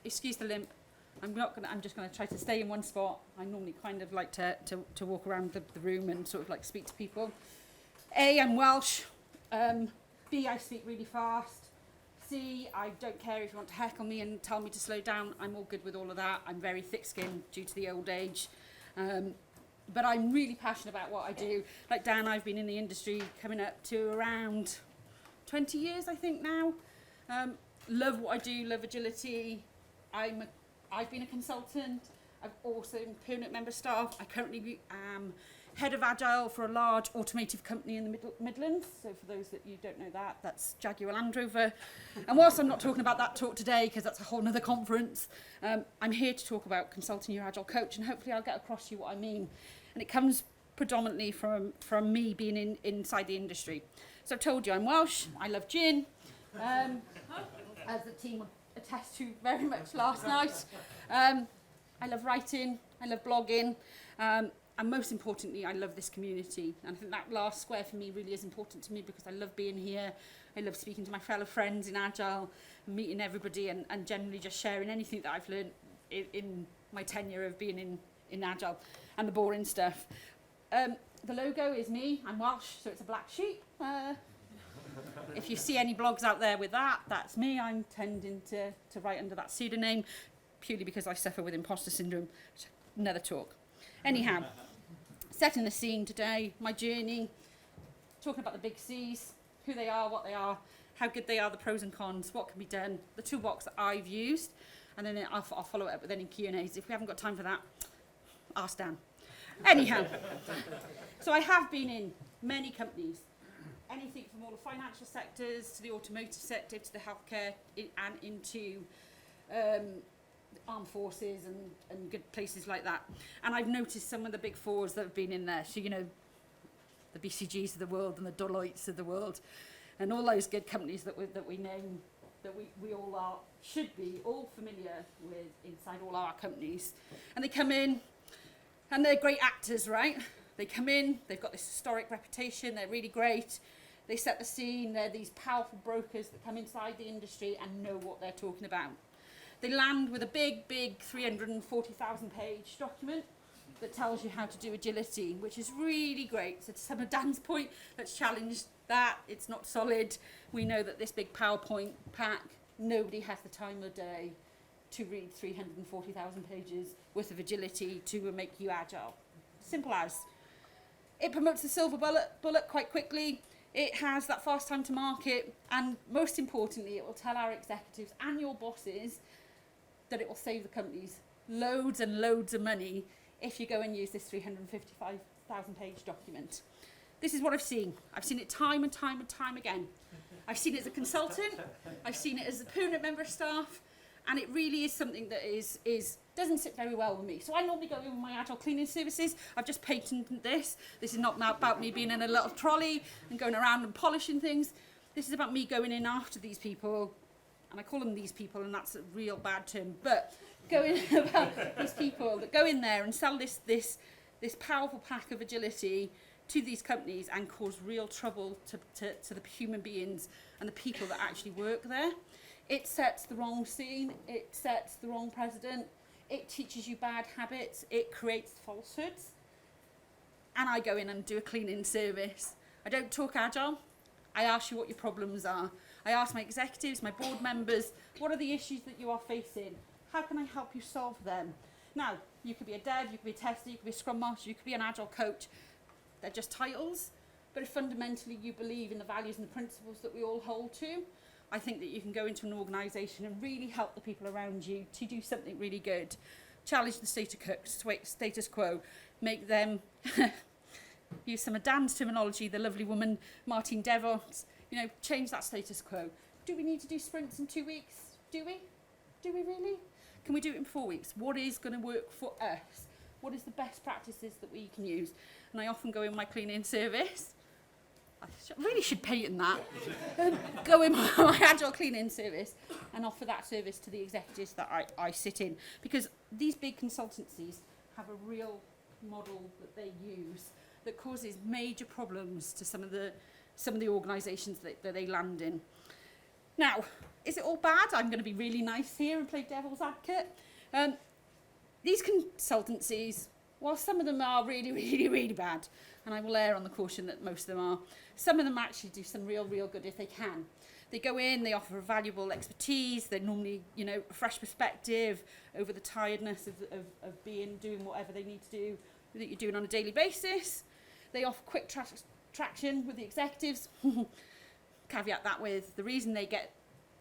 Excuse the limp. I'm just going to try to stay in one spot. I normally kind of like to walk around the room and sort of like speak to people. A, I'm Welsh. B, I speak really fast. C, I don't care if you want to heckle me and tell me to slow down. I'm all good with all of that. I'm very thick-skinned due to the old age. But I'm really passionate about what I do. Like Dan, I've been in the industry coming up to around 20 years, I think now. Love what I do, love agility. I've been a consultant. I've also been permanent member staff. I currently am head of Agile for a large automotive company in the Midlands. So for those that you don't know that, that's Jaguar Land Rover. And whilst I'm not talking about that talk today, because that's a whole nother conference, I'm here to talk about consulting your Agile coach, and hopefully I'll get across to you what I mean. And it comes predominantly from me being inside the industry. So I've told you I'm Welsh, I love gin, as the team would attest to very much last night. I love writing, I love blogging, and most importantly, I love this community. And I think that last square for me really is important to me because I love being here. I love speaking to my fellow friends in Agile, and meeting everybody, and generally just sharing anything that I've learned in my tenure of being in Agile, and the boring stuff. The logo is me, I'm Welsh, so it's a black sheep. If you see any blogs out there with that, that's me. I'm tending to write under that pseudonym, purely because I suffer with imposter syndrome. Another talk. Anyhow, setting the scene today, my journey, talking about the big C's, who they are, what they are, how good they are, the pros and cons, what can be done, the toolbox that I've used, and then I'll follow it up with any Q&As. If we haven't got time for that, ask Dan. Anyhow, so I have been in many companies, anything from all the financial sectors to the automotive sector to the healthcare and into armed forces and good places like that. And I've noticed some of the big fours that have been in there. So, you know, the BCGs of the world and the Deloittes of the world and all those good companies that we name, that we all should be all familiar with inside all our companies. And they come in and they're great actors, right? They come in, they've got this historic reputation, they're really great. They set the scene, they're these powerful brokers that come inside the industry and know what they're talking about. They land with a big 340,000 page document that tells you how to do agility, which is really great. So to some of Dan's point, let's challenge that. It's not solid. We know that this big PowerPoint pack, nobody has the time of day to read 340,000 pages worth of agility to make you agile. Simple as. It promotes the silver bullet quite quickly. It has that fast time to market, and most importantly, it will tell our executives and your bosses that it will save the companies loads and loads of money if you go and use this 355,000 page document. This is what I've seen. I've seen it time and time and time again. I've seen it as a consultant, I've seen it as a permanent member of staff, and it really is something that doesn't sit very well with me. So I normally go in with my Agile cleaning services. I've just patented this. This is not about me being in a little trolley and going around and polishing things. This is about me going in after these people, and I call them these people, and that's a real bad term, but going about these people that go in there and sell this powerful pack of agility to these companies and cause real trouble to the human beings and the people that actually work there. It sets the wrong scene, it sets the wrong precedent, it teaches you bad habits, it creates falsehoods, and I go in and do a cleaning service. I don't talk Agile, I ask you what your problems are. I ask my executives, my board members, what are the issues that you are facing? How can I help you solve them? Now, you could be a dev, you could be a tester, you could be a scrum master, you could be an Agile coach. They're just titles, but if fundamentally you believe in the values and the principles that we all hold to, I think that you can go into an organisation and really help the people around you to do something really good. Challenge the status quo, make them, use some of Dan's terminology, the lovely woman, Martine Devos, change that status quo. Do we need to do sprints in 2 weeks? Do we? Do we really? Can we do it in 4 weeks? What is going to work for us? What is the best practices that we can use? And I often go in my cleaning service. I really should patent that. Go in my Agile cleaning service and offer that service to the executives that I sit in. Because these big consultancies have a real model that they use that causes major problems to some of the organisations that they land in. Now, is it all bad? I'm going to be really nice here and play devil's advocate. These consultancies, while some of them are really, really, really bad, and I will err on the caution that most of them are, some of them actually do some real good if they can. They go in, they offer valuable expertise, they're normally, a fresh perspective over the tiredness of doing whatever they need to do that you're doing on a daily basis. They offer quick traction with the executives. Caveat that with, the reason they get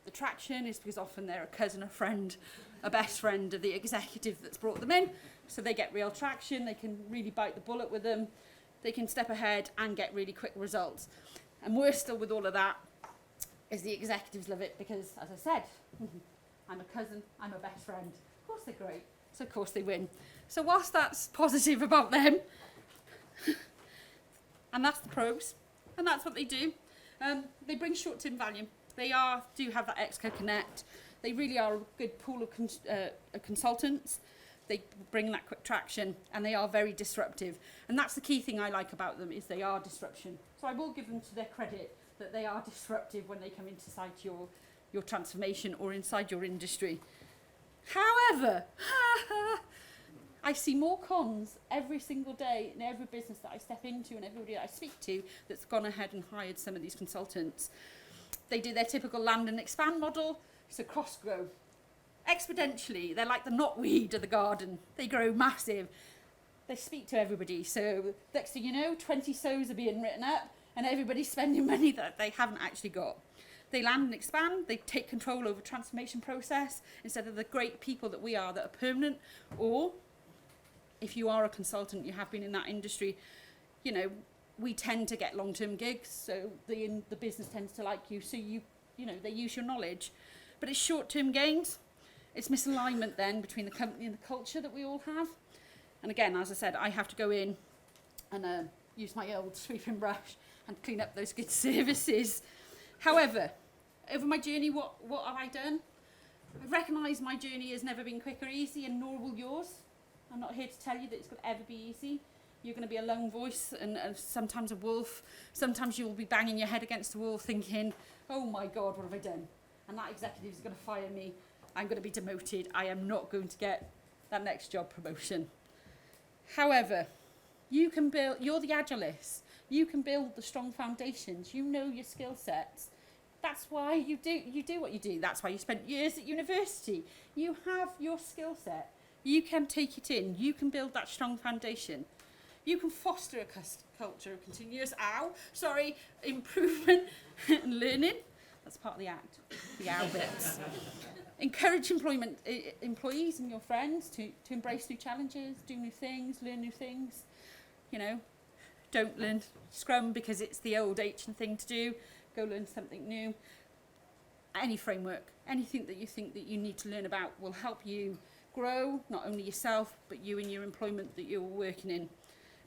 the traction is because often they're a cousin, a friend, a best friend of the executive that's brought them in. So they get real traction, they can really bite the bullet with them, they can step ahead and get really quick results. And worse still with all of that is the executives love it because, as I said, I'm a cousin, I'm a best friend. Of course they're great, so of course they win. So whilst that's positive about them, and that's the pros, and that's what they do, they bring short-term value. They do have that Exco Connect. They really are a good pool of consultants. They bring that quick traction, and they are very disruptive. And that's the key thing I like about them, is they are disruption. So I will give them to their credit that they are disruptive when they come inside your transformation or inside your industry. However, I see more cons every single day in every business that I step into and everybody that I speak to that's gone ahead and hired some of these consultants. They do their typical land and expand model, so cross-grow. Exponentially, they're like the knotweed of the garden. They grow massive. They speak to everybody. So next thing you know, 20 sows are being written up and everybody's spending money that they haven't actually got. They land and expand. They take control over transformation process instead of the great people that we are that are permanent. Or if you are a consultant, you have been in that industry, we tend to get long-term gigs. So the business tends to like you. So they use your knowledge. But it's short-term gains. It's misalignment then between the company and the culture that we all have. And again, as I said, I have to go in and use my old sweeping brush and clean up those good services. However, over my journey, what have I done? I recognise my journey has never been quick or easy, and nor will yours. I'm not here to tell you that it's going to ever be easy. You're going to be a lone voice and sometimes a wolf. Sometimes you will be banging your head against the wall thinking, oh my God, what have I done? And that executive is going to fire me. I'm going to be demoted. I am not going to get that next job promotion. However, you're the Agilist. You can build the strong foundations. You know your skill sets. That's why you do what you do. That's why you spent years at university. You have your skill set. You can take it in. You can build that strong foundation. You can foster a culture of continuous improvement and learning. That's part of the act, the owl bits. Encourage employees and your friends to embrace new challenges, do new things, learn new things. Don't learn Scrum because it's the old ancient thing to do. Go learn something new. Any framework, anything that you think that you need to learn about will help you grow, not only yourself, but you in your employment that you're working in.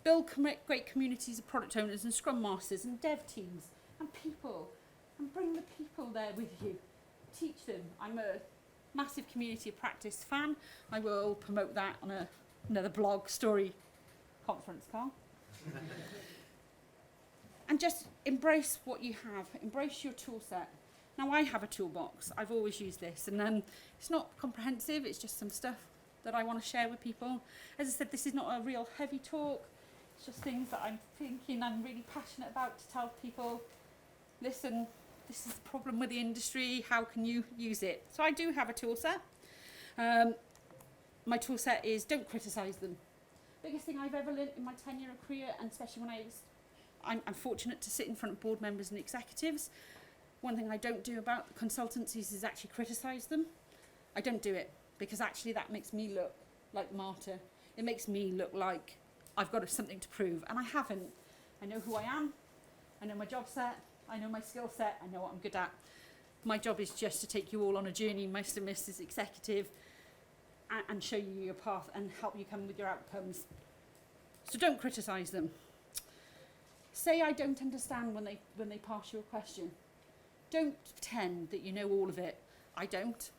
Build great communities of product owners and Scrum Masters and dev teams and people, and bring the people there with you. Teach them. I'm a massive community of practice fan. I will promote that on another blog story conference, Carl. And just embrace what you have. Embrace your tool set. Now, I have a toolbox. I've always used this. And it's not comprehensive. It's just some stuff that I want to share with people. As I said, this is not a real heavy talk. It's just things that I'm thinking I'm really passionate about to tell people, listen, this is the problem with the industry. How can you use it? So I do have a tool set. My tool set is don't criticise them. Biggest thing I've ever learned in my 10-year career, and especially when I'm fortunate to sit in front of board members and executives. One thing I don't do about the consultancies is actually criticise them. I don't do it because actually that makes me look like a martyr. It makes me look like I've got something to prove, and I haven't. I know who I am. I know my job set. I know my skill set. I know what I'm good at. My job is just to take you all on a journey, Mr. and Mrs. Executive, and show you your path and help you come with your outcomes. So don't criticise them. Say I don't understand when they pass you a question. Don't pretend that you know all of it. I don't.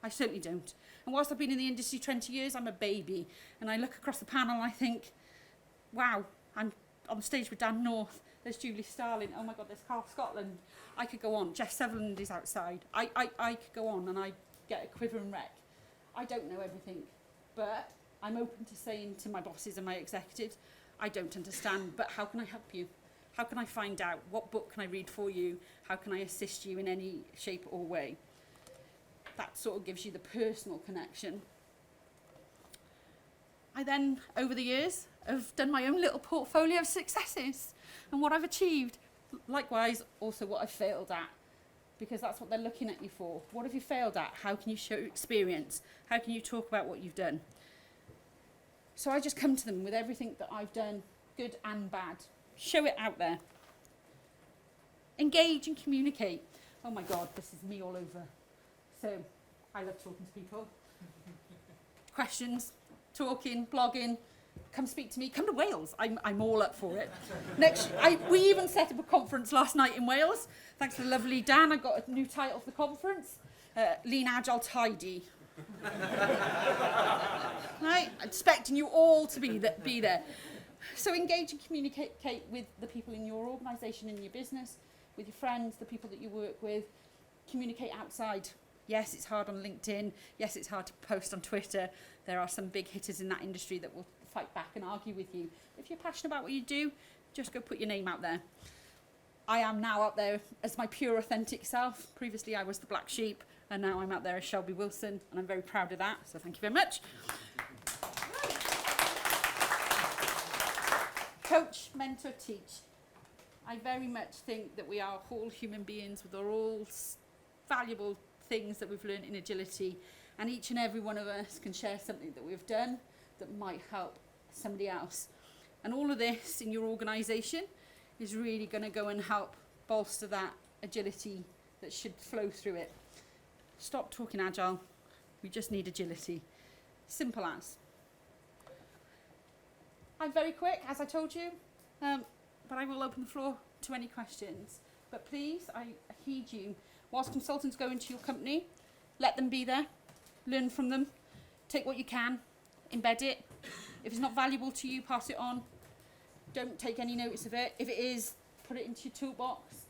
I certainly don't. And whilst I've been in the industry 20 years, I'm a baby. And I look across the panel and I think, wow, I'm on stage with Dan North, there's Julie Starling, oh my God, there's Carl Scotland. I could go on. Jeff Sutherland is outside. I could go on and I get a quiver and wreck. I don't know everything, but I'm open to saying to my bosses and my executives, I don't understand, but how can I help you? How can I find out? What book can I read for you? How can I assist you in any shape or way? That sort of gives you the personal connection. I then, over the years, have done my own little portfolio of successes and what I've achieved. Likewise, also what I've failed at, because that's what they're looking at you for. What have you failed at? How can you show experience? How can you talk about what you've done? So I just come to them with everything that I've done, good and bad. Show it out there. Engage and communicate. Oh my God, this is me all over. So I love talking to people. Questions, talking, blogging. Come speak to me. Come to Wales. I'm all up for it. We even set up a conference last night in Wales. Thanks to the lovely Dan, I got a new title for the conference. Lean, Agile, Tidy. Right? I'm expecting you all to be there. So engage and communicate with the people in your organisation, in your business, with your friends, the people that you work with. Communicate outside. Yes, it's hard on LinkedIn. Yes, it's hard to post on Twitter. There are some big hitters in that industry that will fight back and argue with you. If you're passionate about what you do, just go put your name out there. I am now out there as my pure, authentic self. Previously, I was the black sheep, and now I'm out there as Shelby Wilson, and I'm very proud of that, so thank you very much. Coach, mentor, teach. I very much think that we are all human beings with all valuable things that we've learned in agility, and each and every one of us can share something that we've done that might help somebody else. And all of this in your organisation is really going to go and help bolster that agility that should flow through it. Stop talking agile. We just need agility. Simple as. I'm very quick, as I told you, but I will open the floor to any questions. But please, I heed you. Whilst consultants go into your company, let them be there, learn from them, take what you can, embed it. If it's not valuable to you, pass it on. Don't take any notice of it. If it is, put it into your toolbox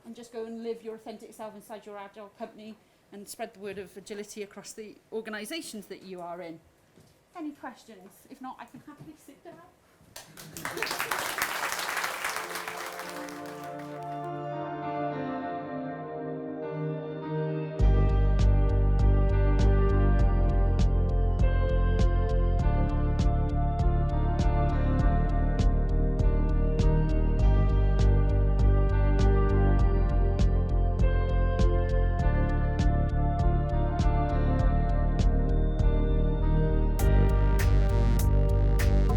and just go and live your authentic self inside your agile company and spread the word of agility across the organisations that you are in. Any questions? If not, I can happily sit down.